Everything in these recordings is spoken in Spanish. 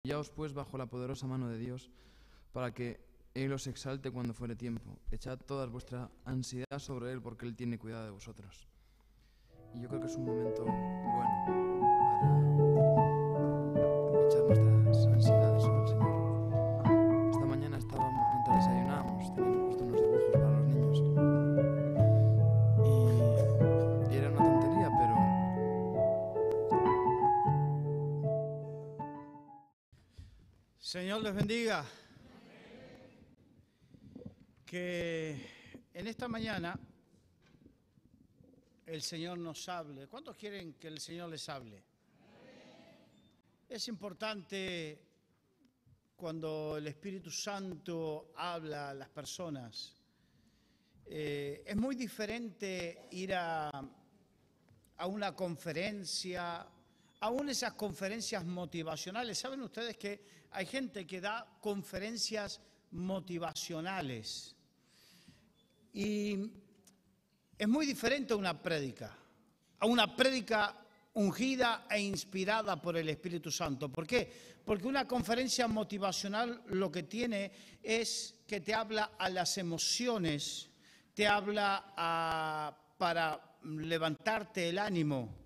Humillaos pues bajo la poderosa mano de Dios, para que Él os exalte cuando fuere tiempo. Echad toda vuestra ansiedad sobre Él, porque Él tiene cuidado de vosotros. Y yo creo que es un momento bueno para echar nuestras ansiedades sobre el Señor. Esta mañana mientras desayunábamos, teníamos puesto unos dibujos para los niños. Y era una tontería, pero... Señor les bendiga. Que en esta mañana el Señor nos hable. ¿Cuántos quieren que el Señor les hable? Es importante cuando el Espíritu Santo habla a las personas. Es muy diferente ir a una conferencia, aún esas conferencias motivacionales. ¿Saben ustedes que hay gente que da conferencias motivacionales? Y es muy diferente a una prédica ungida e inspirada por el Espíritu Santo. ¿Por qué? Porque una conferencia motivacional lo que tiene es que te habla a las emociones, te habla para levantarte el ánimo.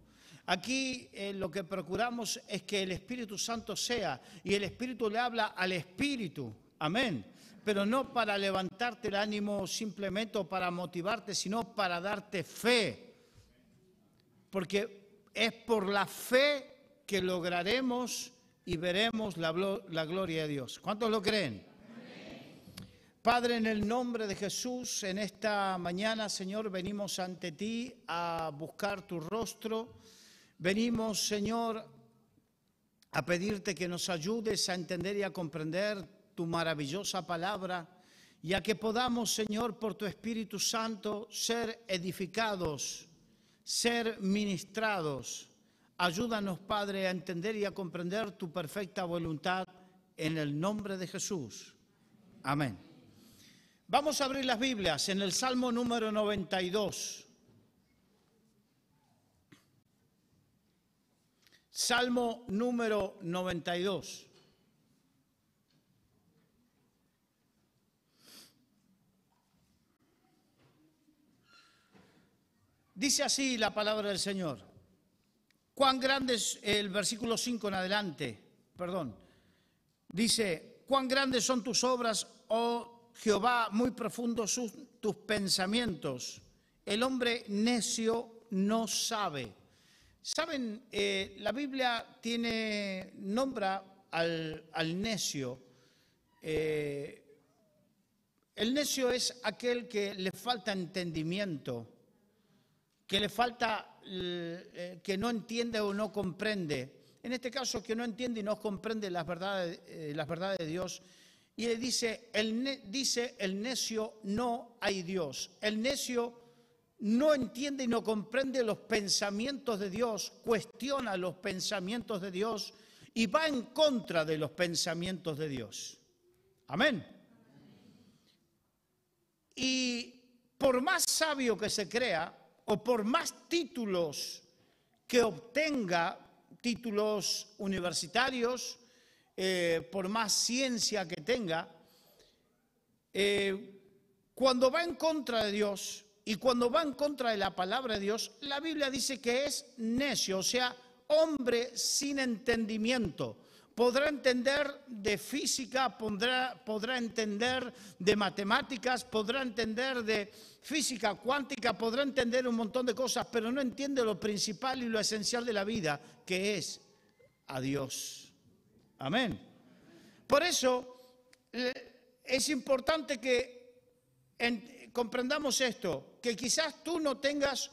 Aquí lo que procuramos es que el Espíritu Santo sea, y el Espíritu le habla al Espíritu, amén, pero no para levantarte el ánimo simplemente o para motivarte, sino para darte fe, porque es por la fe que lograremos y veremos la gloria de Dios. ¿Cuántos lo creen? Padre, en el nombre de Jesús, en esta mañana, Señor, venimos ante ti a buscar tu rostro. Venimos, Señor, a pedirte que nos ayudes a entender y a comprender tu maravillosa palabra y a que podamos, Señor, por tu Espíritu Santo, ser edificados, ser ministrados. Ayúdanos, Padre, a entender y a comprender tu perfecta voluntad en el nombre de Jesús. Amén. Vamos a abrir las Biblias en el Salmo número 92. Salmo número 92. Dice así la palabra del Señor. Cuán grandes, el versículo 5 en adelante, dice, cuán grandes son tus obras, oh Jehová, muy profundos tus pensamientos. El hombre necio no sabe. Saben, la Biblia nombra al necio. El necio es aquel que le falta entendimiento, que le falta, que no entiende o no comprende. En este caso, que no entiende y no comprende las verdades de Dios. Y le dice el necio, no hay Dios. El necio no entiende y no comprende los pensamientos de Dios, cuestiona los pensamientos de Dios y va en contra de los pensamientos de Dios. Amén. Y por más sabio que se crea, o por más títulos que obtenga, títulos universitarios, por más ciencia que tenga, cuando va en contra de Dios y cuando va en contra de la palabra de Dios, la Biblia dice que es necio, o sea, hombre sin entendimiento. Podrá entender de física, podrá entender de matemáticas, podrá entender de física cuántica, podrá entender un montón de cosas, pero no entiende lo principal y lo esencial de la vida, que es a Dios. Amén. Por eso es importante que comprendamos esto, que quizás tú no tengas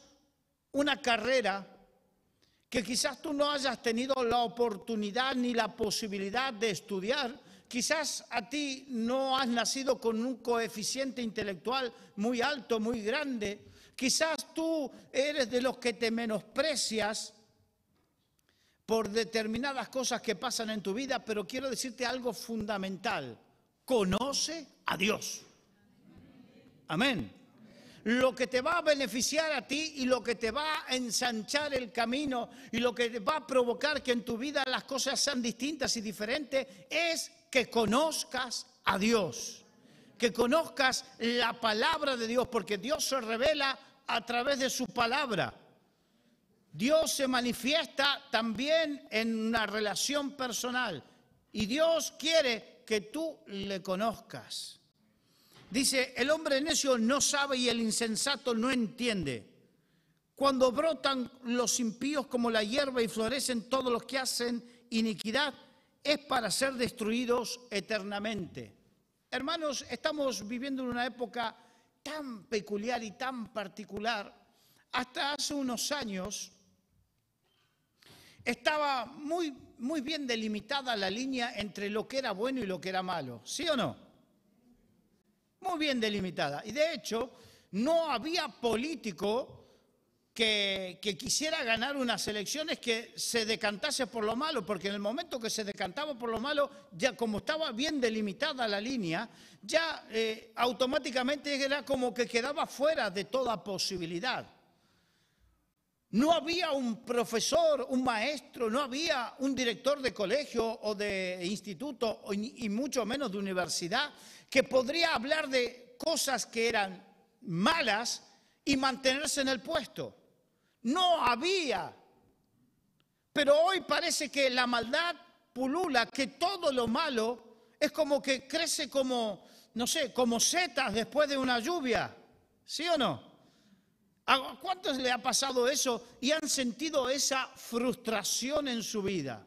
una carrera, que quizás tú no hayas tenido la oportunidad ni la posibilidad de estudiar, quizás a ti no has nacido con un coeficiente intelectual muy alto, muy grande, quizás tú eres de los que te menosprecias por determinadas cosas que pasan en tu vida, pero quiero decirte algo fundamental: conoce a Dios. Amén. lo que te va a beneficiar a ti y lo que te va a ensanchar el camino y lo que va a provocar que en tu vida las cosas sean distintas y diferentes es que conozcas a Dios, que conozcas la palabra de Dios, porque Dios se revela a través de su palabra. Dios se manifiesta también en una relación personal y Dios quiere que tú le conozcas. Dice, el hombre necio no sabe y el insensato no entiende. Cuando brotan los impíos como la hierba y florecen todos los que hacen iniquidad, es para ser destruidos eternamente. Hermanos, estamos viviendo en una época tan peculiar y tan particular. Hasta hace unos años estaba muy bien delimitada la línea entre lo que era bueno y lo que era malo. ¿Sí o no? Muy bien delimitada. Y de hecho, no había político que quisiera ganar unas elecciones que se decantase por lo malo, porque en el momento que se decantaba por lo malo, ya como estaba bien delimitada la línea, ya automáticamente era como que quedaba fuera de toda posibilidad. No había un profesor, un maestro, no había un director de colegio o de instituto y mucho menos de universidad que podría hablar de cosas que eran malas y mantenerse en el puesto. No había. Pero hoy parece que la maldad pulula, que todo lo malo es como que crece como, no sé, como setas después de una lluvia. ¿Sí o no? ¿A cuántos le ha pasado eso y han sentido esa frustración en su vida?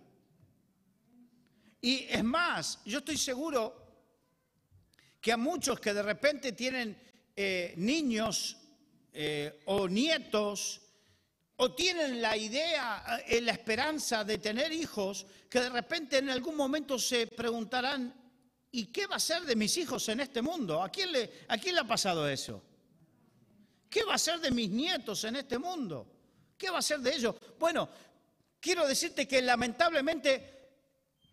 Y es más, yo estoy seguro que a muchos que de repente tienen niños o nietos o tienen la idea, la esperanza de tener hijos, que de repente en algún momento se preguntarán, ¿y qué va a ser de mis hijos en este mundo? ¿A quién le ha pasado eso? ¿Qué va a ser de mis nietos en este mundo? ¿Qué va a ser de ellos? Bueno, quiero decirte que lamentablemente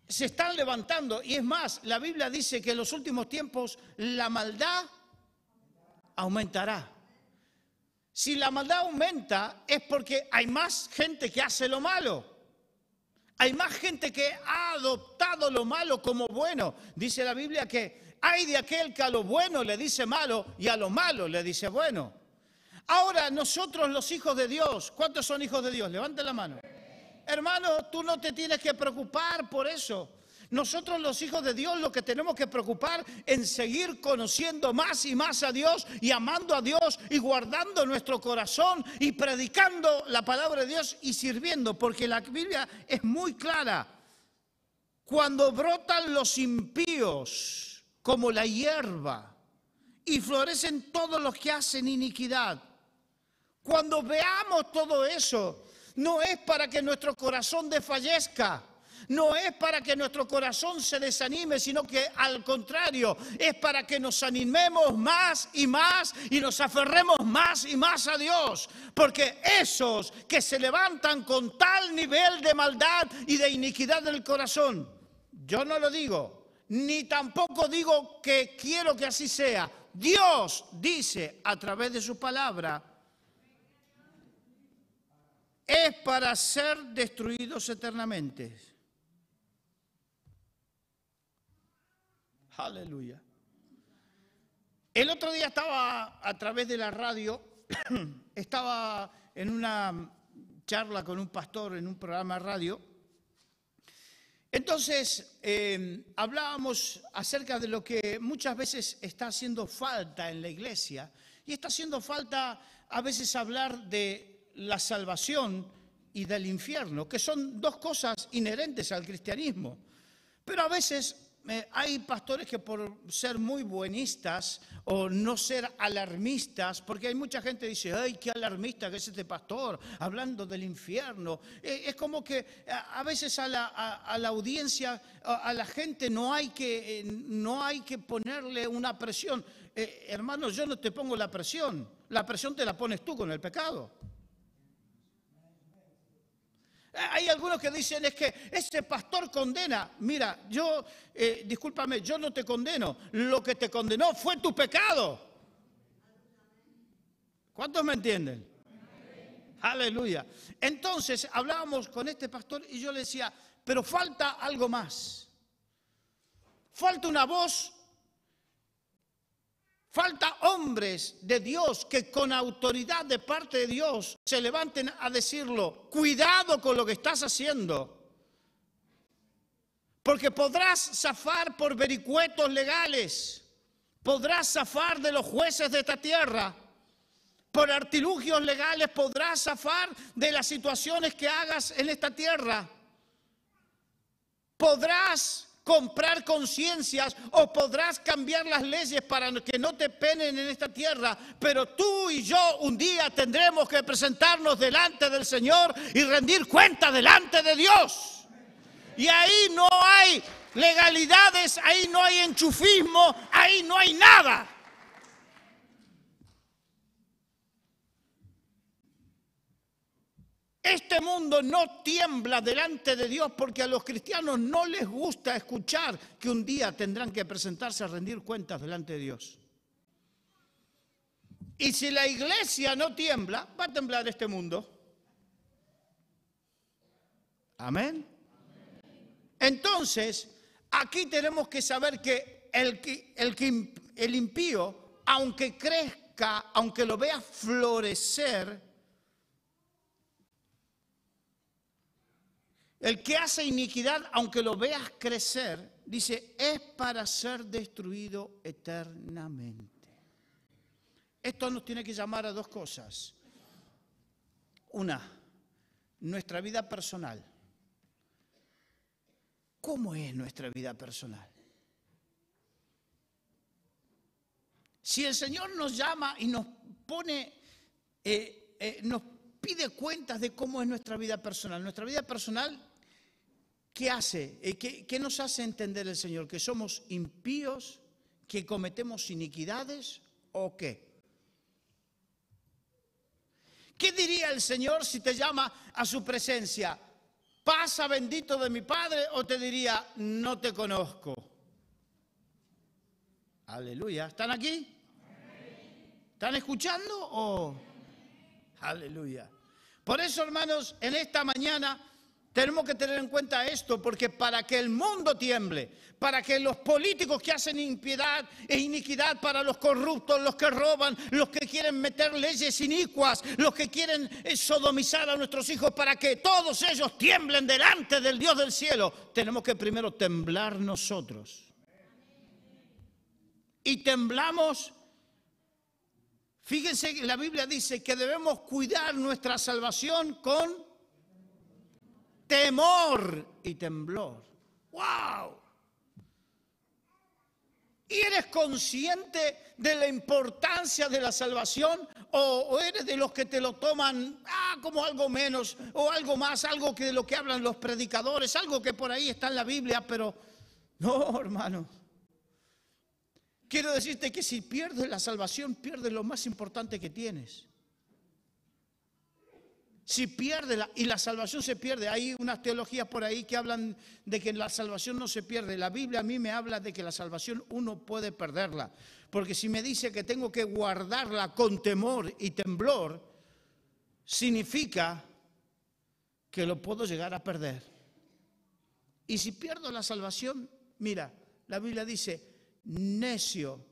se están levantando. Y es más, la Biblia dice que en los últimos tiempos la maldad aumentará. Si la maldad aumenta es porque hay más gente que hace lo malo. Hay más gente que ha adoptado lo malo como bueno. Dice la Biblia que hay de aquel que a lo bueno le dice malo y a lo malo le dice bueno. Ahora nosotros los hijos de Dios, ¿cuántos son hijos de Dios? Levante la mano. Hermano, tú no te tienes que preocupar por eso. Nosotros los hijos de Dios lo que tenemos que preocupar en seguir conociendo más y más a Dios y amando a Dios y guardando nuestro corazón y predicando la palabra de Dios y sirviendo, porque la Biblia es muy clara. Cuando brotan los impíos como la hierba y florecen todos los que hacen iniquidad, cuando veamos todo eso, no es para que nuestro corazón desfallezca, no es para que nuestro corazón se desanime, sino que al contrario, es para que nos animemos más y nos aferremos más y más a Dios. Porque esos que se levantan con tal nivel de maldad y de iniquidad en el corazón, yo no lo digo, ni tampoco digo que quiero que así sea. Dios dice a través de su palabra, es para ser destruidos eternamente. Aleluya. El otro día estaba a través de la radio, estaba en una charla con un pastor en un programa de radio. Entonces hablábamos acerca de lo que muchas veces está haciendo falta en la iglesia. Y está haciendo falta a veces hablar de la salvación y del infierno, que son dos cosas inherentes al cristianismo. Pero a veces hay pastores que por ser muy buenistas o no ser alarmistas, porque hay mucha gente que dice, ¡ay, qué alarmista que es este pastor, hablando del infierno! Es como que a veces a la audiencia, a la gente no hay que ponerle una presión. Hermano, yo no te pongo la presión te la pones tú con el pecado. Hay algunos que dicen, es que ese pastor condena. Mira, discúlpame, yo no te condeno. Lo que te condenó fue tu pecado. ¿Cuántos me entienden? Aleluya. Entonces hablábamos con este pastor y yo le decía, pero falta algo más. Falta una voz, falta hombres de Dios que con autoridad de parte de Dios se levanten a decirlo. Cuidado con lo que estás haciendo. Porque podrás zafar por vericuetos legales. Podrás zafar de los jueces de esta tierra. Por artilugios legales podrás zafar de las situaciones que hagas en esta tierra. Podrás comprar conciencias o podrás cambiar las leyes para que no te penen en esta tierra. Pero tú y yo un día tendremos que presentarnos delante del Señor y rendir cuenta delante de Dios. Y ahí no hay legalidades, ahí no hay enchufismo, ahí no hay nada. Este mundo no tiembla delante de Dios porque a los cristianos no les gusta escuchar que un día tendrán que presentarse a rendir cuentas delante de Dios. Y si la iglesia no tiembla, va a temblar este mundo. Amén. Entonces, aquí tenemos que saber que el impío, aunque crezca, aunque lo vea florecer, el que hace iniquidad, aunque lo veas crecer, dice, es para ser destruido eternamente. Esto nos tiene que llamar a dos cosas. Una, nuestra vida personal. ¿Cómo es nuestra vida personal? Si el Señor nos llama y nos pone, nos pide cuentas de cómo es nuestra vida personal. Nuestra vida personal, ¿qué hace? ¿Qué nos hace entender el Señor? ¿Que somos impíos? ¿Que cometemos iniquidades? ¿O qué? ¿Qué diría el Señor si te llama a su presencia? ¿Pasa bendito de mi Padre? ¿O te diría, no te conozco? Aleluya. ¿Están aquí? ¿Están escuchando? ¿O? Aleluya. Por eso, hermanos, en esta mañana tenemos que tener en cuenta esto, porque para que el mundo tiemble, para que los políticos que hacen impiedad e iniquidad, para los corruptos, los que roban, los que quieren meter leyes inicuas, los que quieren sodomizar a nuestros hijos, para que todos ellos tiemblen delante del Dios del cielo, tenemos que primero temblar nosotros. Y temblamos. Fíjense que la Biblia dice que debemos cuidar nuestra salvación con temor y temblor. ¡Wow! ¿Y eres consciente de la importancia de la salvación? ¿O eres de los que te lo toman como algo menos o algo más, algo que de lo que hablan los predicadores, algo que por ahí está en la Biblia, pero no, hermano? Quiero decirte que si pierdes la salvación, pierdes lo más importante que tienes. Si pierde y la salvación se pierde, hay unas teologías por ahí que hablan de que la salvación no se pierde. La Biblia a mí me habla de que la salvación uno puede perderla. Porque si me dice que tengo que guardarla con temor y temblor, significa que lo puedo llegar a perder. Y si pierdo la salvación, mira, la Biblia dice, necio,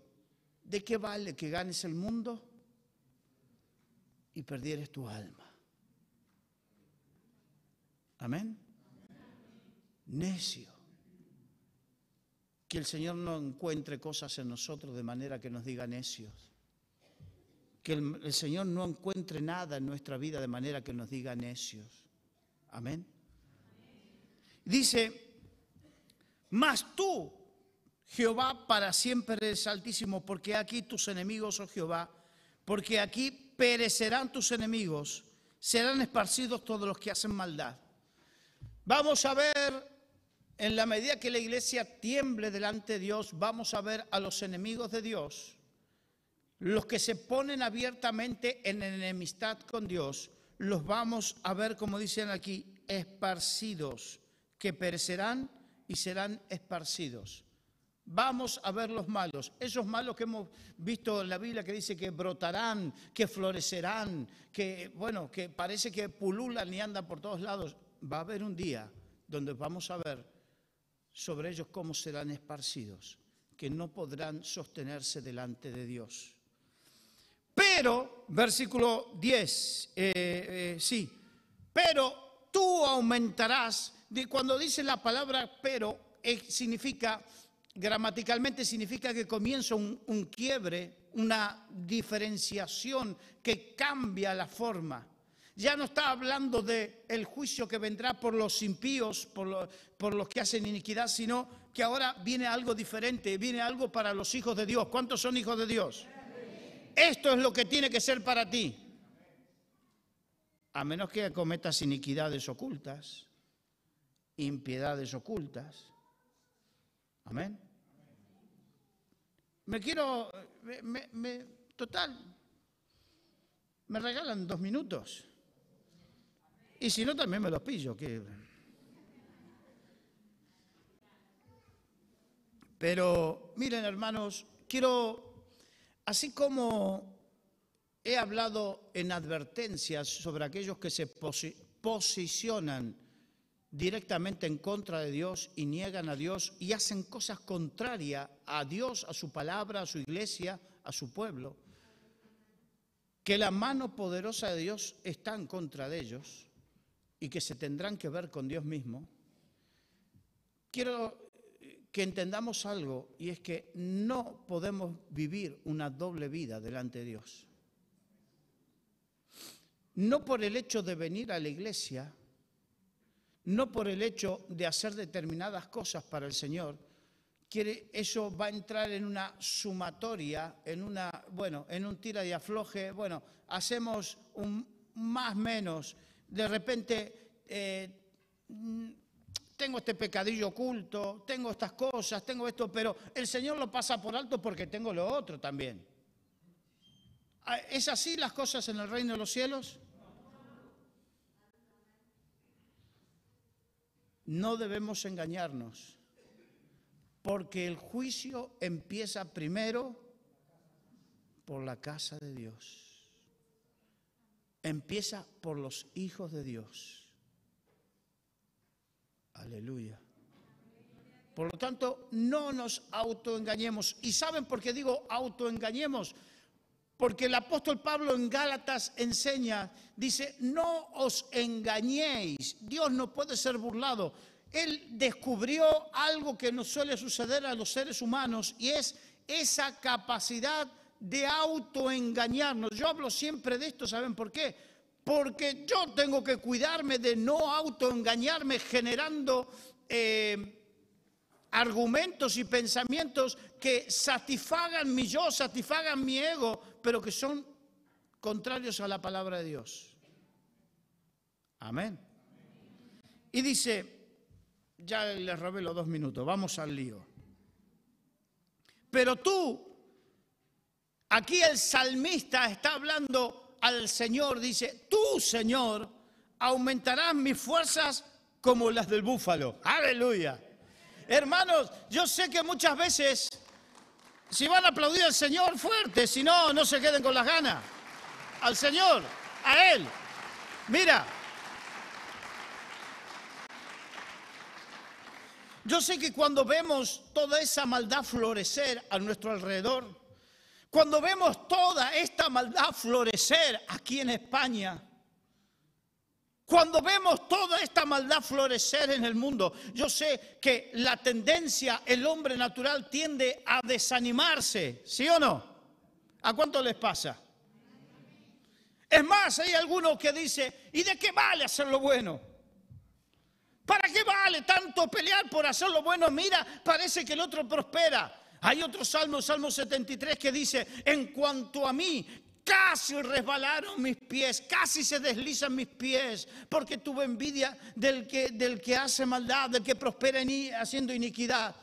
¿de qué vale que ganes el mundo y perdieres tu alma? Amén. Necio. Que el Señor no encuentre cosas en nosotros de manera que nos diga necios. Que el Señor no encuentre nada en nuestra vida de manera que nos diga necios. Amén. Dice, mas tú, Jehová, para siempre eres altísimo, porque aquí tus enemigos, oh Jehová, porque aquí perecerán tus enemigos, serán esparcidos todos los que hacen maldad. Vamos a ver, en la medida que la iglesia tiemble delante de Dios, vamos a ver a los enemigos de Dios, los que se ponen abiertamente en enemistad con Dios, los vamos a ver, como dicen aquí, esparcidos, que perecerán y serán esparcidos. Vamos a ver los malos, esos malos que hemos visto en la Biblia que dice que brotarán, que florecerán, que bueno, que parece que pululan y andan por todos lados. Va a haber un día donde vamos a ver sobre ellos cómo serán esparcidos, que no podrán sostenerse delante de Dios. Pero, versículo 10, pero tú aumentarás. Cuando dice la palabra pero, significa... gramaticalmente significa que comienza un quiebre, una diferenciación que cambia la forma. Ya no está hablando del juicio que vendrá por los impíos, por los que hacen iniquidad, sino que ahora viene algo diferente, viene algo para los hijos de Dios. ¿Cuántos son hijos de Dios? Esto es lo que tiene que ser para ti. A menos que cometas iniquidades ocultas, impiedades ocultas. Amén. Total, me regalan 2 minutos. Y si no, también me los pillo. Pero, miren, hermanos, así como he hablado en advertencias sobre aquellos que se posicionan directamente en contra de Dios y niegan a Dios y hacen cosas contrarias a Dios, a su palabra, a su iglesia, a su pueblo, que la mano poderosa de Dios está en contra de ellos y que se tendrán que ver con Dios mismo. Quiero que entendamos algo, y es que no podemos vivir una doble vida delante de Dios. No por el hecho de venir a la iglesia, no por el hecho de hacer determinadas cosas para el Señor, eso va a entrar en una sumatoria, en un tira y afloje. Bueno, hacemos un más menos. De repente tengo este pecadillo oculto, tengo estas cosas, tengo esto, pero el Señor lo pasa por alto porque tengo lo otro también. ¿Es así las cosas en el reino de los cielos? No debemos engañarnos, porque el juicio empieza primero por la casa de Dios. Empieza por los hijos de Dios. Aleluya. Por lo tanto, no nos autoengañemos. ¿Y saben por qué digo autoengañemos? Porque el apóstol Pablo en Gálatas enseña, dice, no os engañéis, Dios no puede ser burlado. Él descubrió algo que nos suele suceder a los seres humanos, y es esa capacidad de autoengañarnos. Yo hablo siempre de esto, ¿saben por qué? Porque yo tengo que cuidarme de no autoengañarme generando argumentos y pensamientos que satisfagan mi yo, satisfagan mi ego, pero que son contrarios a la palabra de Dios. Amén. Y dice, ya les robé los 2 minutos, vamos al lío. Pero tú, aquí el salmista está hablando al Señor, dice, tú, Señor, aumentarás mis fuerzas como las del búfalo. Aleluya. Hermanos, yo sé que muchas veces, si van a aplaudir al Señor, fuerte, si no, no se queden con las ganas. Al Señor, a Él. Mira, yo sé que cuando vemos toda esa maldad florecer a nuestro alrededor, cuando vemos toda esta maldad florecer aquí en España, cuando vemos toda esta maldad florecer en el mundo, yo sé que la tendencia, el hombre natural tiende a desanimarse, ¿sí o no? ¿A cuánto les pasa? Es más, hay algunos que dicen, ¿y de qué vale hacer lo bueno? ¿Para qué vale tanto pelear por hacer lo bueno? Mira, parece que el otro prospera. Hay otro salmo, Salmo 73, que dice, en cuanto a mí, casi resbalaron mis pies, casi se deslizan mis pies, porque tuve envidia del que hace maldad, del que prospera haciendo iniquidad.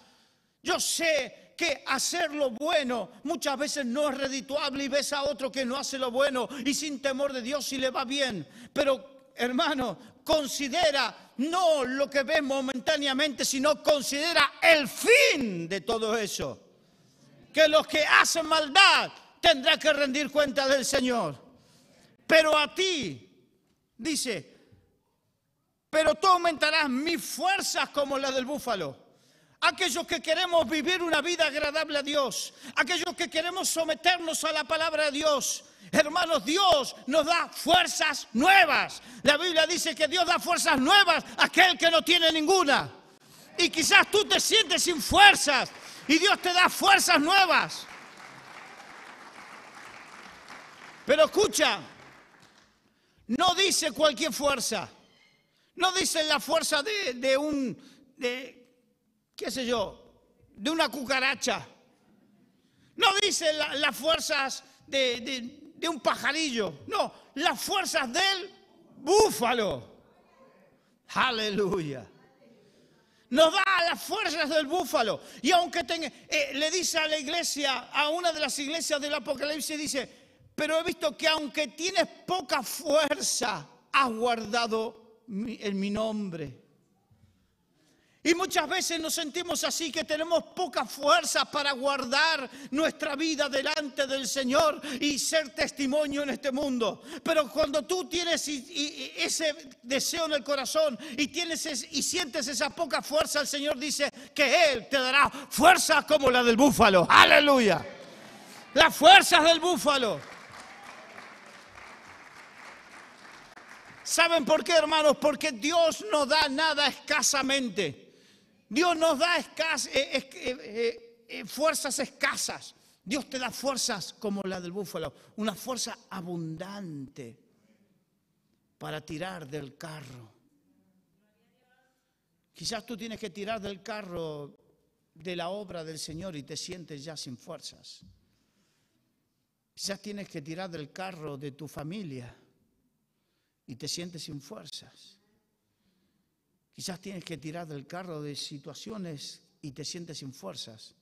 Yo sé que hacer lo bueno muchas veces no es redituable y ves a otro que no hace lo bueno y sin temor de Dios sí le va bien. Pero, hermano, considera no lo que ves momentáneamente, sino considera el fin de todo eso. Que los que hacen maldad tendrán que rendir cuenta del Señor. Pero a ti, dice, pero tú aumentarás mis fuerzas como las del búfalo. Aquellos que queremos vivir una vida agradable a Dios, aquellos que queremos someternos a la palabra de Dios, hermanos, Dios nos da fuerzas nuevas. La Biblia dice que Dios da fuerzas nuevas a aquel que no tiene ninguna. Y quizás tú te sientes sin fuerzas y Dios te da fuerzas nuevas. Pero escucha, no dice cualquier fuerza. No dice la fuerza qué sé yo, de una cucaracha. No dice las fuerzas de un pajarillo. No, las fuerzas del búfalo. Aleluya. Nos da las fuerzas del búfalo. Y aunque le dice a la iglesia, a una de las iglesias del Apocalipsis, dice, pero he visto que aunque tienes poca fuerza, has guardado en mi nombre. Y muchas veces nos sentimos así, que tenemos poca fuerza para guardar nuestra vida delante del Señor y ser testimonio en este mundo. Pero cuando tú tienes ese deseo en el corazón y sientes esa poca fuerza, el Señor dice que Él te dará fuerza como la del búfalo. ¡Aleluya! Las fuerzas del búfalo. ¿Saben por qué, hermanos? Porque Dios no da nada escasamente. Dios nos da fuerzas escasas. Dios te da fuerzas como la del búfalo, una fuerza abundante para tirar del carro. Quizás tú tienes que tirar del carro de la obra del Señor y te sientes ya sin fuerzas. Quizás tienes que tirar del carro de tu familia y te sientes sin fuerzas. Quizás tienes que tirar del carro de situaciones y te sientes sin fuerzas.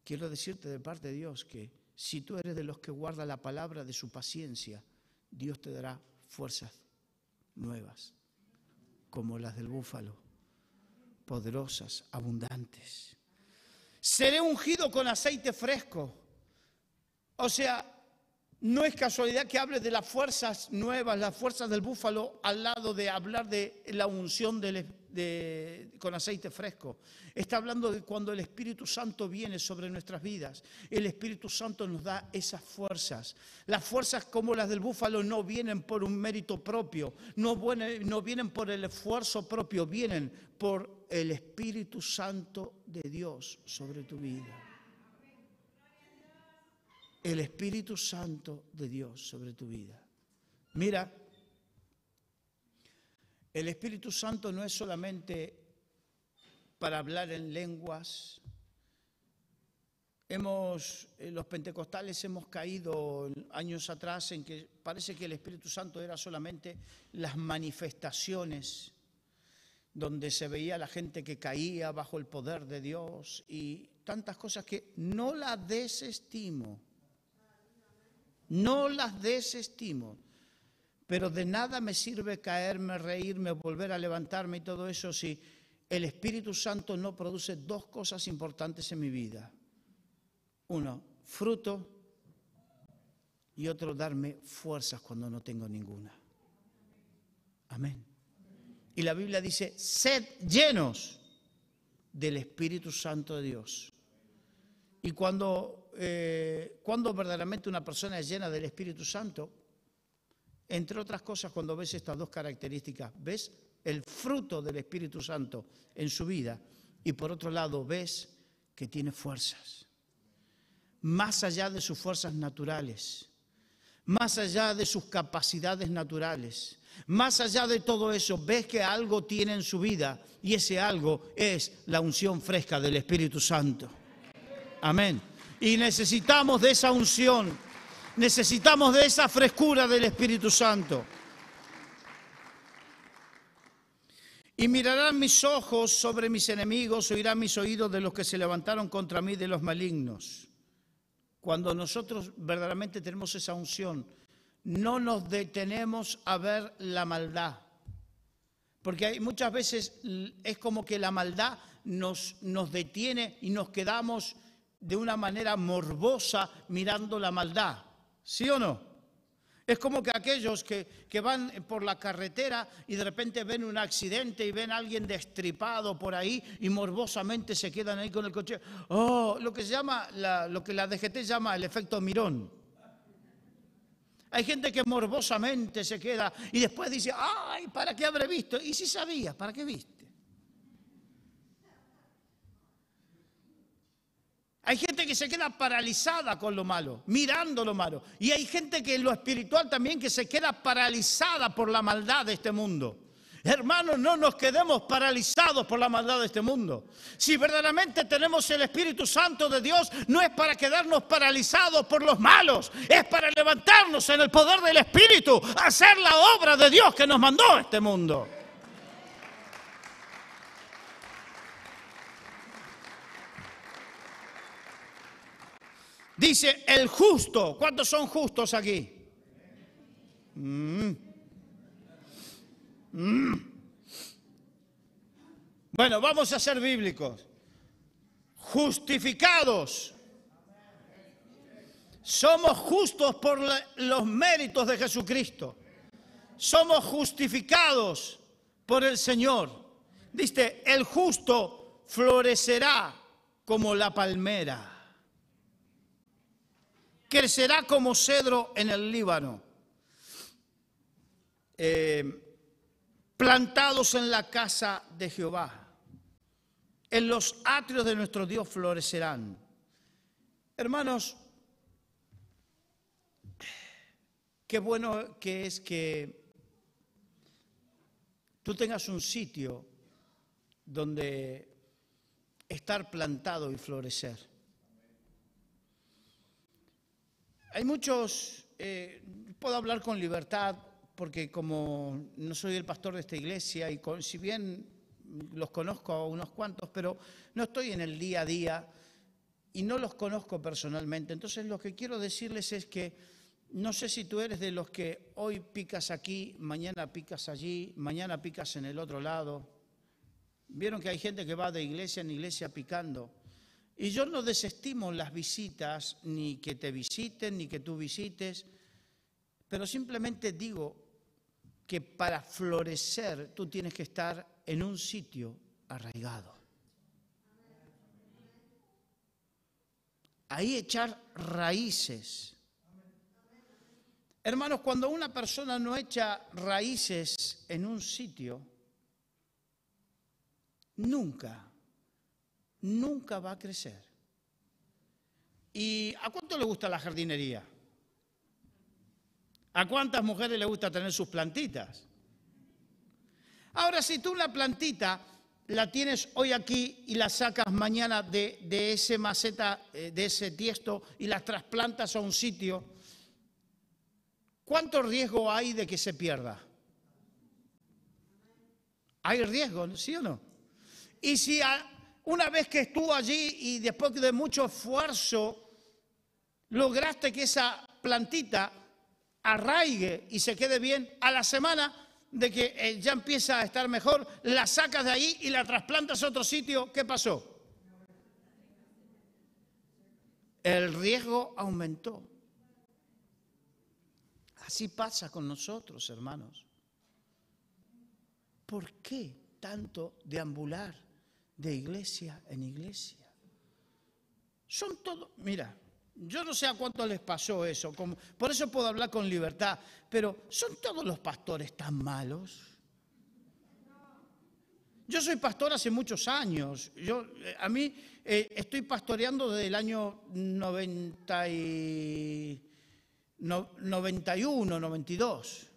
Quiero decirte de parte de Dios que si tú eres de los que guarda la palabra de su paciencia, Dios te dará fuerzas nuevas, como las del búfalo, poderosas, abundantes. Seré ungido con aceite fresco. O sea, no es casualidad que hable de las fuerzas nuevas, las fuerzas del búfalo, al lado de hablar de la unción con aceite fresco. Está hablando de cuando el Espíritu Santo viene sobre nuestras vidas. El Espíritu Santo nos da esas fuerzas. Las fuerzas como las del búfalo no vienen por un mérito propio, no vienen por el esfuerzo propio, vienen por el Espíritu Santo de Dios sobre tu vida. El Espíritu Santo de Dios sobre tu vida. Mira, el Espíritu Santo no es solamente para hablar en lenguas. Los pentecostales hemos caído años atrás en que parece que el Espíritu Santo era solamente las manifestaciones donde se veía la gente que caía bajo el poder de Dios y tantas cosas que no las desestimo. No las desestimo, pero de nada me sirve caerme, reírme, volver a levantarme y todo eso si el Espíritu Santo no produce dos cosas importantes en mi vida. Uno, fruto, y otro, darme fuerzas cuando no tengo ninguna. Amén. Y la Biblia dice, sed llenos del Espíritu Santo de Dios. Y cuando verdaderamente una persona es llena del Espíritu Santo, entre otras cosas, cuando ves estas dos características, ves el fruto del Espíritu Santo en su vida y por otro lado ves que tiene fuerzas, más allá de sus fuerzas naturales, más allá de sus capacidades naturales, más allá de todo eso, ves que algo tiene en su vida y ese algo es la unción fresca del Espíritu Santo. Amén. Y necesitamos de esa unción, necesitamos de esa frescura del Espíritu Santo. Y mirarán mis ojos sobre mis enemigos, oirán mis oídos de los que se levantaron contra mí, de los malignos. Cuando nosotros verdaderamente tenemos esa unción, no nos detenemos a ver la maldad, Porque muchas veces es como que la maldad nos detiene y nos quedamos de una manera morbosa mirando la maldad. ¿Sí o no? Es como que aquellos que van por la carretera y de repente ven un accidente y ven a alguien destripado por ahí y morbosamente se quedan ahí con el coche. Oh, lo que se llama, lo que la DGT llama el efecto Mirón. Hay gente que morbosamente se queda y después dice, ay, ¿para qué habré visto? Y si sabías, ¿para qué viste? Hay gente que se queda paralizada con lo malo, mirando lo malo. Y hay gente que en lo espiritual también que se queda paralizada por la maldad de este mundo. Hermanos, no nos quedemos paralizados por la maldad de este mundo. Si verdaderamente tenemos el Espíritu Santo de Dios, no es para quedarnos paralizados por los malos, es para levantarnos en el poder del Espíritu, hacer la obra de Dios que nos mandó a este mundo. Dice el justo. ¿Cuántos son justos aquí? Bueno, vamos a ser bíblicos. Justificados. Somos justos por los méritos de Jesucristo. Somos justificados por el Señor. Dice, el justo florecerá como la palmera. Crecerá como cedro en el Líbano. Plantados en la casa de Jehová. En los atrios de nuestro Dios florecerán. Hermanos, qué bueno que es que tú tengas un sitio donde estar plantado y florecer. Hay muchos, puedo hablar con libertad porque como no soy el pastor de esta iglesia y si bien los conozco a unos cuantos, pero no estoy en el día a día y no los conozco personalmente. Entonces lo que quiero decirles es que no sé si tú eres de los que hoy picas aquí, mañana picas allí, mañana picas en el otro lado. Vieron que hay gente que va de iglesia en iglesia picando. Y yo no desestimo las visitas, ni que te visiten, ni que tú visites, pero simplemente digo que para florecer tú tienes que estar en un sitio arraigado. Ahí echar raíces. Hermanos, cuando una persona no echa raíces en un sitio, nunca va a crecer. ¿Y a cuánto le gusta la jardinería? ¿A cuántas mujeres le gusta tener sus plantitas? Ahora, si tú una plantita la tienes hoy aquí y la sacas mañana de ese maceta, de ese tiesto y la trasplantas a un sitio, ¿cuánto riesgo hay de que se pierda? Hay riesgo, ¿sí o no? Y si una vez que estuvo allí y después de mucho esfuerzo lograste que esa plantita arraigue y se quede bien, a la semana de que ya empieza a estar mejor, la sacas de ahí y la trasplantas a otro sitio, ¿qué pasó? El riesgo aumentó. Así pasa con nosotros, hermanos. ¿Por qué tanto deambular de iglesia en iglesia? Son todos, mira, yo no sé a cuánto les pasó eso, por eso puedo hablar con libertad, pero ¿son todos los pastores tan malos? Yo soy pastor hace muchos años. A mí estoy pastoreando desde el año 91, 92.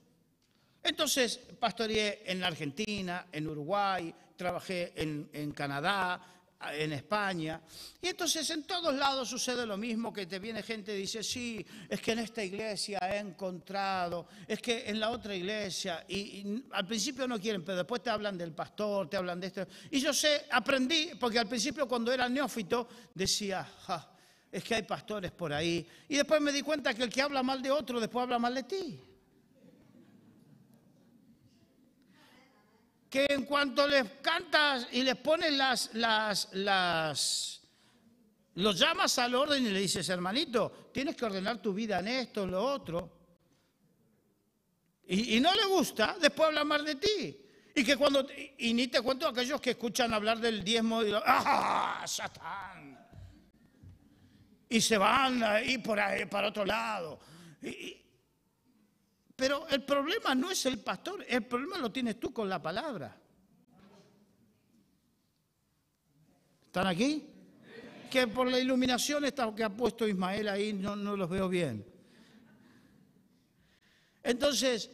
Entonces pastoreé en Argentina, en Uruguay, trabajé en Canadá, en España. Y entonces en todos lados sucede lo mismo, que te viene gente y dice, sí, es que en esta iglesia he encontrado, es que en la otra iglesia, y al principio no quieren, pero después te hablan del pastor, te hablan de esto. Y yo aprendí, porque al principio cuando era neófito decía, es que hay pastores por ahí. Y después me di cuenta que el que habla mal de otro, después habla mal de ti. que en cuanto les cantas y les pones los llamas al orden y le dices, hermanito, tienes que ordenar tu vida en esto, en lo otro. Y no le gusta, después habla más de ti. Y ni te cuento aquellos que escuchan hablar del diezmo y ¡ah, Satán! Y se van ahí por ahí, para otro lado. Pero el problema no es el pastor, el problema lo tienes tú con la palabra. ¿Están aquí? Que por la iluminación esta que ha puesto Ismael ahí no los veo bien. Entonces,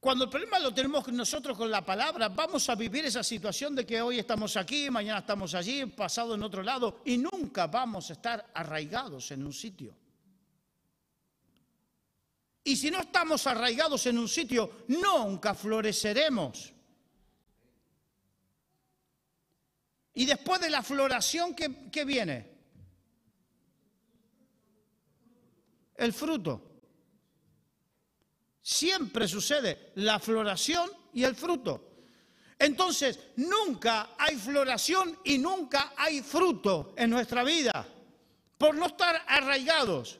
cuando el problema lo tenemos nosotros con la palabra, vamos a vivir esa situación de que hoy estamos aquí, mañana estamos allí, pasado en otro lado, y nunca vamos a estar arraigados en un sitio. Y si no estamos arraigados en un sitio, nunca floreceremos. Y después de la floración, ¿qué viene? El fruto. Siempre sucede la floración y el fruto. Entonces, nunca hay floración y nunca hay fruto en nuestra vida, por no estar arraigados.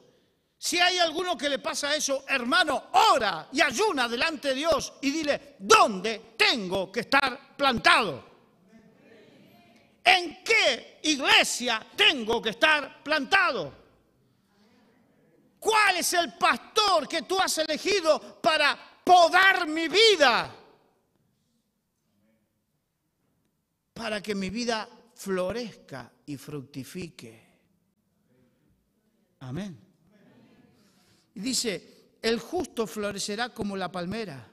Si hay alguno que le pasa eso, hermano, ora y ayuna delante de Dios y dile, ¿dónde tengo que estar plantado? ¿En qué iglesia tengo que estar plantado? ¿Cuál es el pastor que tú has elegido para podar mi vida? Para que mi vida florezca y fructifique. Amén. Y dice, el justo florecerá como la palmera.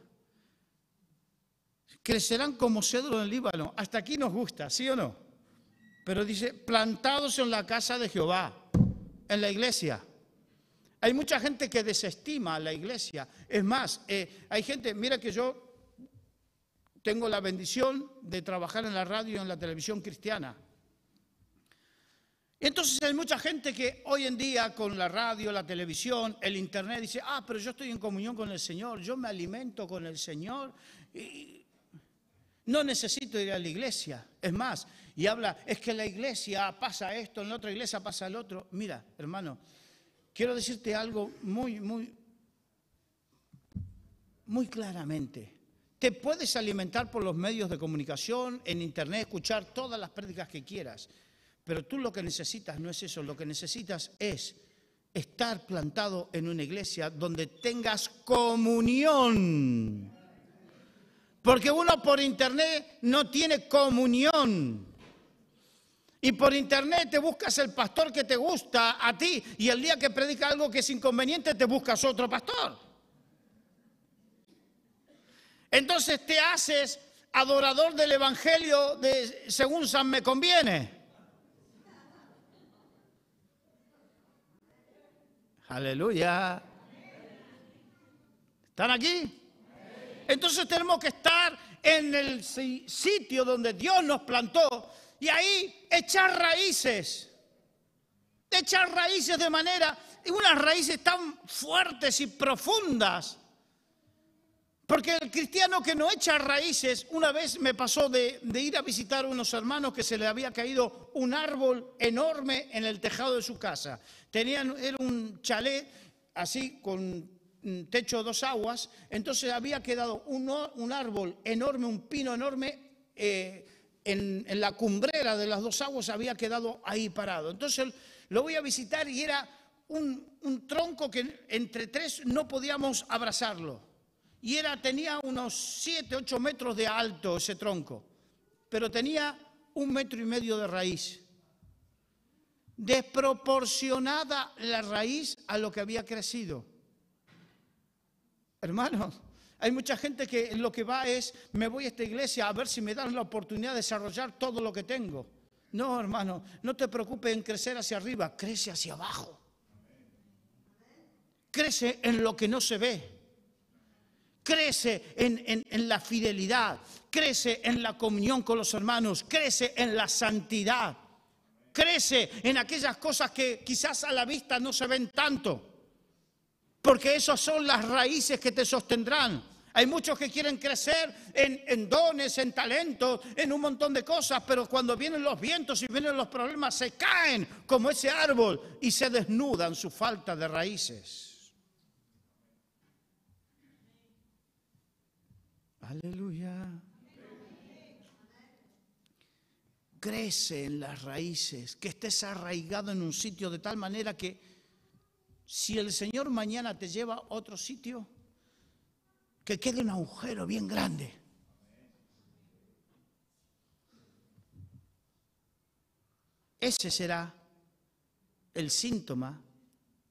Crecerán como cedro del Líbano. Hasta aquí nos gusta, ¿sí o no? Pero dice, plantados en la casa de Jehová, en la iglesia. Hay mucha gente que desestima a la iglesia. Es más, hay gente, mira que yo tengo la bendición de trabajar en la radio y en la televisión cristiana. Y entonces hay mucha gente que hoy en día con la radio, la televisión, el internet dice, pero yo estoy en comunión con el Señor, yo me alimento con el Señor y no necesito ir a la iglesia. Es más, y habla, es que en la iglesia pasa esto, en la otra iglesia pasa el otro. Mira, hermano, quiero decirte algo muy claramente. Te puedes alimentar por los medios de comunicación, en internet, escuchar todas las prédicas que quieras, pero tú lo que necesitas no es eso, lo que necesitas es estar plantado en una iglesia donde tengas comunión. Porque uno por internet no tiene comunión. Y por internet te buscas el pastor que te gusta a ti y el día que predica algo que es inconveniente te buscas otro pastor. Entonces te haces adorador del evangelio según San me conviene. Aleluya. ¿Están aquí? Entonces tenemos que estar en el sitio donde Dios nos plantó y ahí echar raíces de manera, unas raíces tan fuertes y profundas. Porque el cristiano que no echa raíces, una vez me pasó de ir a visitar a unos hermanos que se le había caído un árbol enorme en el tejado de su casa. Era un chalet así con techo de 2 aguas, entonces había quedado un árbol enorme, un pino enorme, en la cumbrera de las 2 aguas había quedado ahí parado. Entonces lo voy a visitar y era un tronco que entre 3 no podíamos abrazarlo. Y tenía unos 7, 8 metros de alto ese tronco, pero tenía 1,5 metros de raíz. Desproporcionada la raíz a lo que había crecido. Hermanos, hay mucha gente que lo que va es, me voy a esta iglesia a ver si me dan la oportunidad de desarrollar todo lo que tengo. No, hermano, no te preocupes en crecer hacia arriba, crece hacia abajo. Crece en lo que no se ve. Crece en la fidelidad, crece en la comunión con los hermanos, crece en la santidad, crece en aquellas cosas que quizás a la vista no se ven tanto, porque esas son las raíces que te sostendrán. Hay muchos que quieren crecer en dones, en talentos, en un montón de cosas, pero cuando vienen los vientos y vienen los problemas, se caen como ese árbol y se desnudan su falta de raíces. Aleluya. Crece en las raíces, que estés arraigado en un sitio de tal manera que si el Señor mañana te lleva a otro sitio, que quede un agujero bien grande. Ese será el síntoma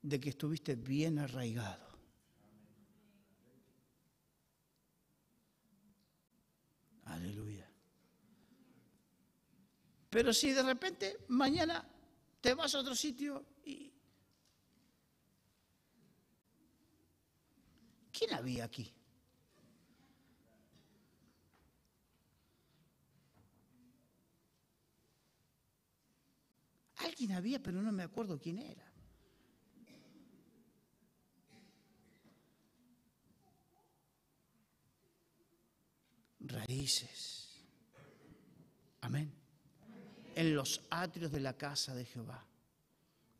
de que estuviste bien arraigado. Aleluya. Pero si de repente mañana te vas a otro sitio y... ¿Quién había aquí? Alguien había, pero no me acuerdo quién era. Raíces. Amén. En los atrios de la casa de Jehová.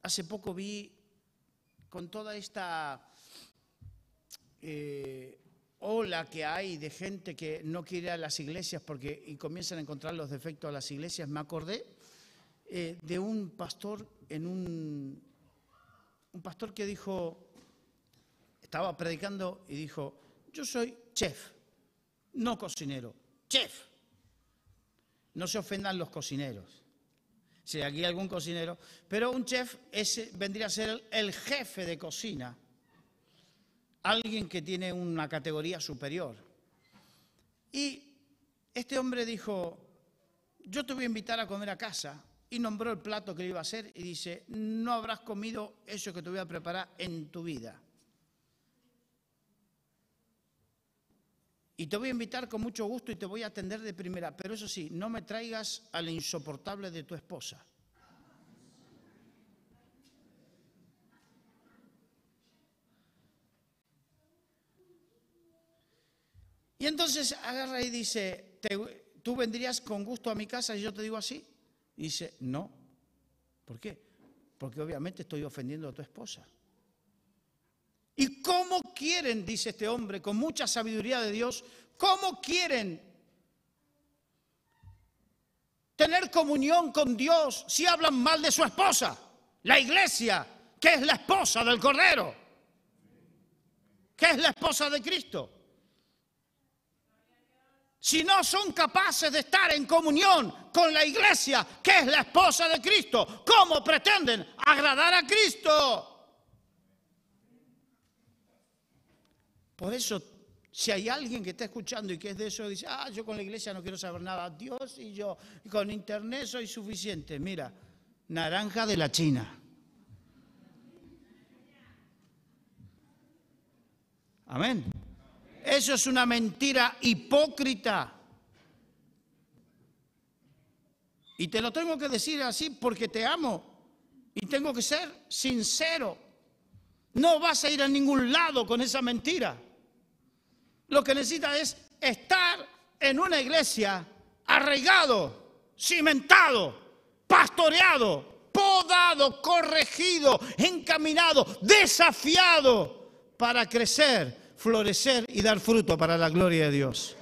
Hace poco vi con toda esta ola que hay de gente que no quiere ir a las iglesias y comienzan a encontrar los defectos a las iglesias, me acordé de un pastor un pastor que dijo, estaba predicando y dijo, yo soy chef, no cocinero, chef. No se ofendan los cocineros. Si aquí hay algún cocinero, pero un chef vendría a ser el jefe de cocina, alguien que tiene una categoría superior. Y este hombre dijo, yo te voy a invitar a comer a casa, y nombró el plato que le iba a hacer y dice, no habrás comido eso que te voy a preparar en tu vida. Y te voy a invitar con mucho gusto y te voy a atender de primera, pero eso sí, no me traigas a la insoportable de tu esposa. Y entonces agarra y dice, ¿tú vendrías con gusto a mi casa y yo te digo así? Y dice, no. ¿Por qué? Porque obviamente estoy ofendiendo a tu esposa. ¿Y cómo quieren, dice este hombre, con mucha sabiduría de Dios, cómo quieren tener comunión con Dios si hablan mal de su esposa? La iglesia, que es la esposa del Cordero, que es la esposa de Cristo. Si no son capaces de estar en comunión con la iglesia, que es la esposa de Cristo, ¿cómo pretenden agradar a Cristo? Por eso, si hay alguien que está escuchando y que es de eso, dice, yo con la iglesia no quiero saber nada, Dios y yo, con internet soy suficiente. Mira, naranja de la China. Amén. Eso es una mentira hipócrita. Y te lo tengo que decir así porque te amo. Y tengo que ser sincero. No vas a ir a ningún lado con esa mentira. Lo que necesitas es estar en una iglesia arraigado, cimentado, pastoreado, podado, corregido, encaminado, desafiado para crecer, florecer y dar fruto para la gloria de Dios.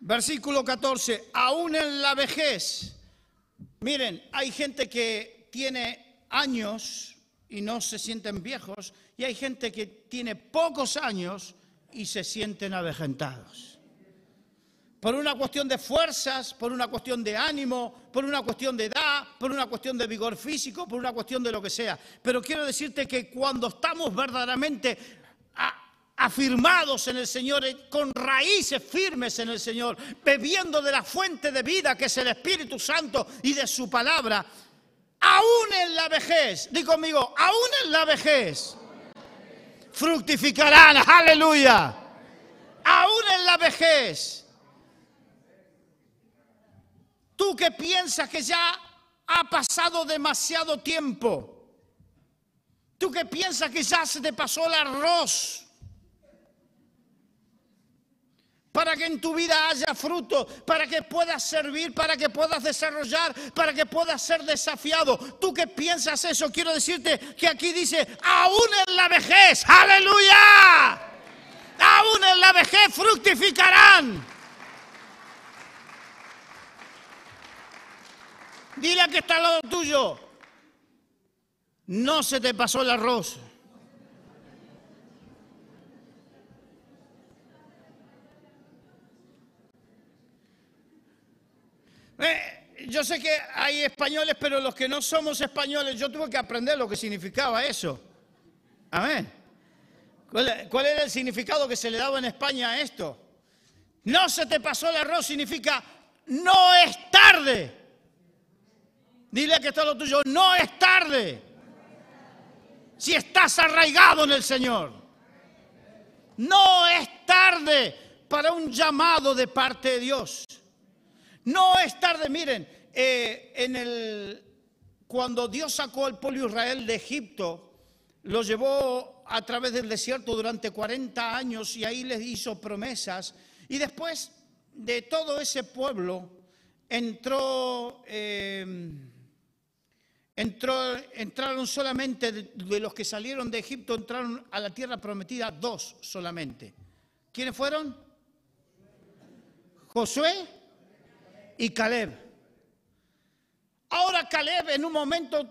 Versículo 14, aún en la vejez. Miren, hay gente que tiene años y no se sienten viejos, y hay gente que tiene pocos años y se sienten avejentados. Por una cuestión de fuerzas, por una cuestión de ánimo, por una cuestión de edad, por una cuestión de vigor físico, por una cuestión de lo que sea. Pero quiero decirte que cuando estamos verdaderamente afirmados en el Señor, con raíces firmes en el Señor, bebiendo de la fuente de vida que es el Espíritu Santo y de su palabra, aún en la vejez, di conmigo, aún en la vejez, fructificarán, aleluya, aún en la vejez. Tú que piensas que ya ha pasado demasiado tiempo. Tú que piensas que ya se te pasó el arroz. Para que en tu vida haya fruto, para que puedas servir, para que puedas desarrollar, para que puedas ser desafiado. Tú que piensas eso, quiero decirte que aquí dice, aún en la vejez, aleluya, aún en la vejez fructificarán. Dile a que está al lado tuyo, no se te pasó el arroz. Yo sé que hay españoles, pero los que no somos españoles, yo tuve que aprender lo que significaba eso. Amén. ¿Cuál era el significado que se le daba en España a esto? No se te pasó el arroz significa no es tarde. Dile que está lo tuyo, no es tarde. Si estás arraigado en el Señor. No es tarde para un llamado de parte de Dios. No es tarde, miren, cuando Dios sacó al pueblo de Israel de Egipto, lo llevó a través del desierto durante 40 años y ahí les hizo promesas. Y después de todo ese pueblo entraron solamente, de los que salieron de Egipto, entraron a la tierra prometida 2 solamente. ¿Quiénes fueron? Josué y Caleb. Ahora Caleb en un momento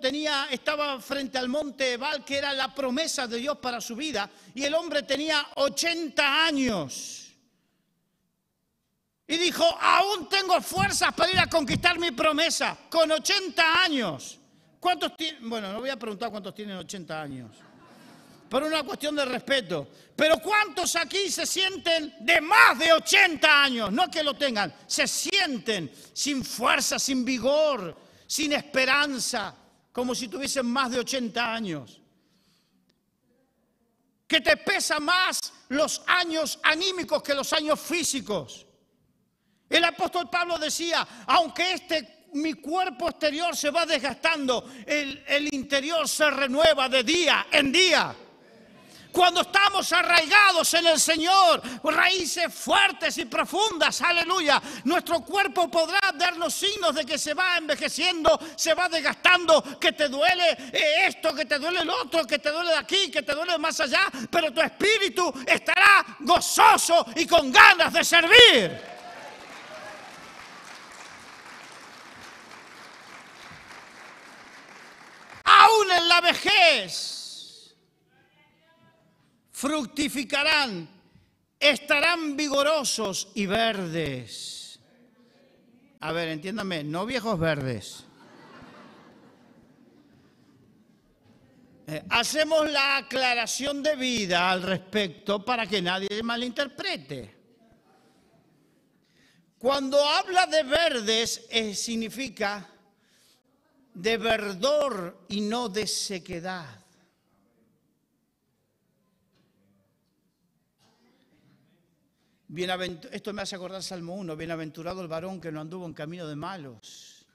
estaba frente al monte Ebal, que era la promesa de Dios para su vida, y el hombre tenía 80 años. Y dijo, aún tengo fuerzas para ir a conquistar mi promesa, con 80 años. ¿Cuántos tienen? Bueno, no voy a preguntar cuántos tienen 80 años, por una cuestión de respeto. Pero ¿cuántos aquí se sienten de más de 80 años? No que lo tengan, se sienten sin fuerza, sin vigor, sin esperanza, como si tuviesen más de 80 años. Que te pesa más los años anímicos que los años físicos. El apóstol Pablo decía, aunque mi cuerpo exterior se va desgastando, el interior se renueva de día en día. Cuando estamos arraigados en el Señor, raíces fuertes y profundas, aleluya, nuestro cuerpo podrá darnos signos de que se va envejeciendo, se va desgastando, que te duele esto, que te duele lo otro, que te duele de aquí, que te duele más allá, pero tu espíritu estará gozoso y con ganas de servir. Aún en la vejez fructificarán, estarán vigorosos y verdes. A ver, entiéndame, no viejos verdes. Hacemos la aclaración de vida al respecto para que nadie malinterprete. Cuando habla de verdes, significa de verdor y no de sequedad. Esto me hace acordar Salmo 1, bienaventurado el varón que no anduvo en camino de malos,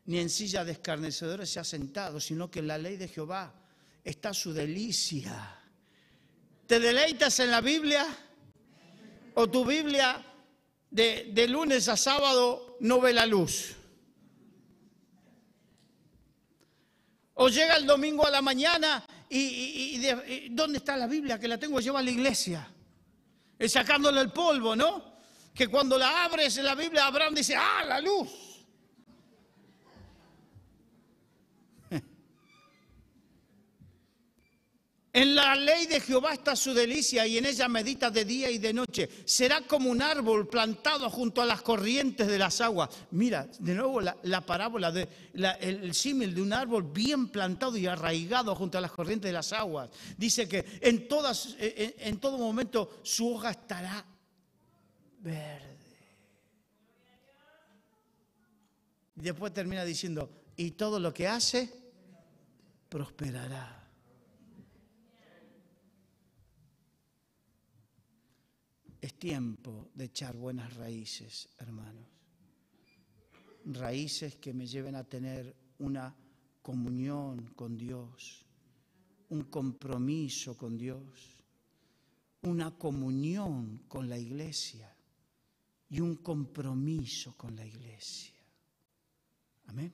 ni en silla de escarnecedores se ha sentado, sino que en la ley de Jehová está su delicia. ¿Te deleitas en la Biblia? ¿O tu Biblia de lunes a sábado no ve la luz? ¿O llega el domingo a la mañana y ¿dónde está la Biblia? Que la tengo lleva a la iglesia. Sacándole el polvo, ¿no? Que cuando la abres en la Biblia, Abraham dice, ¡ah, la luz! En la ley de Jehová está su delicia y en ella medita de día y de noche. Será como un árbol plantado junto a las corrientes de las aguas. Mira, de nuevo la parábola, el símil de un árbol bien plantado y arraigado junto a las corrientes de las aguas. Dice que en todo momento su hoja estará verde. Y después termina diciendo, y todo lo que hace prosperará. Es tiempo de echar buenas raíces, hermanos. Raíces que me lleven a tener una comunión con Dios, un compromiso con Dios, una comunión con la iglesia y un compromiso con la iglesia. Amén.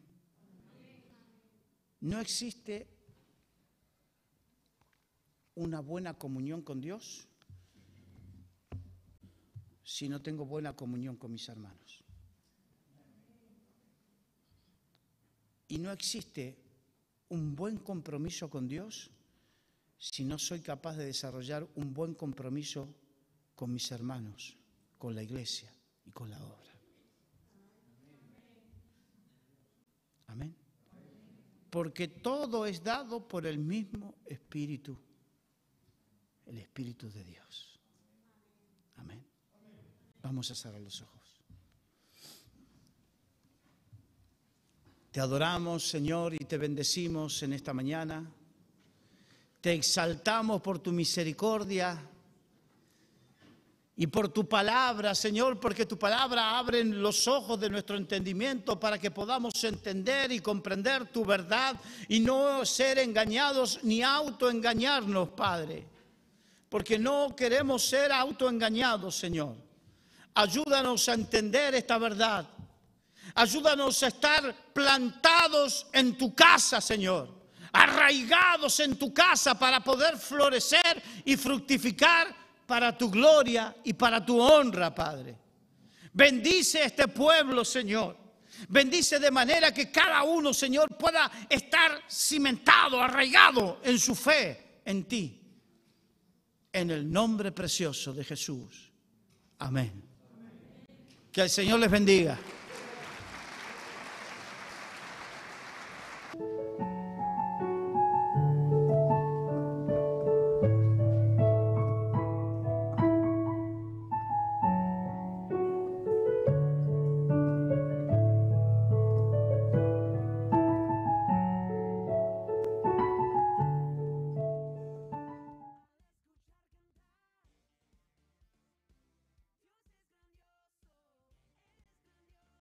No existe una buena comunión con Dios si no tengo buena comunión con mis hermanos. Y no existe un buen compromiso con Dios si no soy capaz de desarrollar un buen compromiso con mis hermanos, con la iglesia y con la obra. Amén. Porque todo es dado por el mismo Espíritu, el Espíritu de Dios. Amén. Vamos a cerrar los ojos. Te adoramos, Señor, y te bendecimos en esta mañana. Te exaltamos por tu misericordia y por tu palabra, Señor, porque tu palabra abre los ojos de nuestro entendimiento para que podamos entender y comprender tu verdad y no ser engañados ni autoengañarnos, Padre. Porque no queremos ser autoengañados, Señor. Ayúdanos a entender esta verdad. Ayúdanos a estar plantados en tu casa, Señor. Arraigados en tu casa para poder florecer y fructificar para tu gloria y para tu honra, Padre. Bendice este pueblo, Señor. Bendice de manera que cada uno, Señor, pueda estar cimentado, arraigado en su fe en ti. En el nombre precioso de Jesús. Amén. Que el Señor les bendiga.